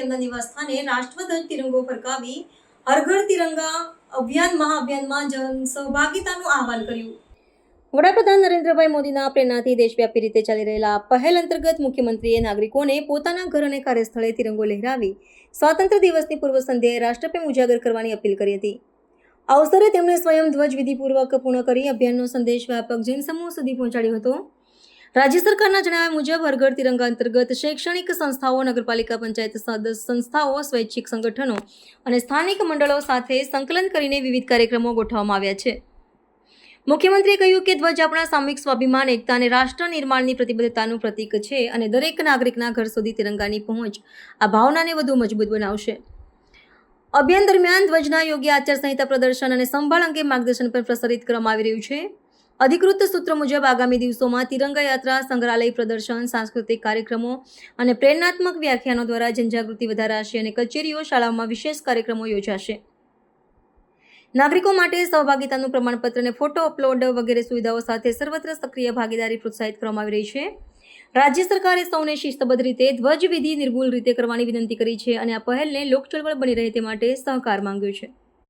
તેમના નિવાસસ્થાને રાષ્ટ્રધ્વજ તિરંગો ફરકાવી હર ઘર તિરંગા મહાઅભિયાનમાં જનસહભાગિતાનું આહવાન કર્યું। વડાપ્રધાન નરેન્દ્રભાઈ મોદીના પ્રેરણાથી દેશવ્યાપી રીતે ચાલી રહેલા પહેલ અંતર્ગત મુખ્યમંત્રીએ નાગરિકોને પોતાના ઘર અને કાર્યસ્થળે તિરંગો લહેરાવી સ્વાતંત્ર્ય દિવસની પૂર્વ સંધ્યાએ રાષ્ટ્રપ્રેમ ઉજાગર કરવાની અપીલ કરી હતી। આ અવસરે તેમણે સ્વયં ધ્વજ વિધિપૂર્વક પૂર્ણ કરી અભિયાનનો સંદેશ વ્યાપક જનસમૂહ સુધી પહોંચાડ્યો હતો। રાજ્ય સરકારના જણાવ્યા મુજબ હર ઘર તિરંગા અંતર્ગત શૈક્ષણિક સંસ્થાઓ, નગરપાલિકા, પંચાયત સંસ્થાઓ, સ્વૈચ્છિક સંગઠનો અને સ્થાનિક મંડળો સાથે સંકલન કરીને વિવિધ કાર્યક્રમો ગોઠવવામાં આવ્યા છે। મુખ્યમંત્રીએ કહ્યું કે ધ્વજ આપણા સામૂહિક સ્વાભિમાન, એકતા અને રાષ્ટ્ર નિર્માણની પ્રતિબદ્ધતાનું પ્રતીક છે અને દરેક નાગરિકના ઘર સુધી તિરંગાની પહોંચ આ ભાવનાને વધુ મજબૂત બનાવશે। અભિયાન દરમિયાન ધ્વજના યોગ્ય આચારસંહિતા પ્રદર્શન અને સંભાળ અંગે માર્ગદર્શન પણ પ્રસારિત કરવામાં આવી રહ્યું છે। અધિકૃત સૂત્રો મુજબ આગામી દિવસોમાં તિરંગા યાત્રા, સંગ્રહાલય પ્રદર્શન, સાંસ્કૃતિક કાર્યક્રમો અને પ્રેરણાત્મક વ્યાખ્યાનો દ્વારા જનજાગૃતિ વધારાશે અને કચેરીઓ, શાળાઓમાં વિશેષ કાર્યક્રમો યોજાશે। નાગરિકો માટે સહભાગિતાનું પ્રમાણપત્ર અને ફોટો અપલોડ વગેરે સુવિધાઓ સાથે સર્વત્ર સક્રિય ભાગીદારી પ્રોત્સાહિત કરવામાં આવી રહી છે। રાજ્ય સરકારે સૌને શિસ્તબદ્ધ રીતે ધ્વજ વિધિ નિર્ભૂલ રીતે કરવાની વિનંતી કરી છે અને આ પહેલને લોકચળવળ બની રહે તે માટે સહકાર માંગ્યો છે।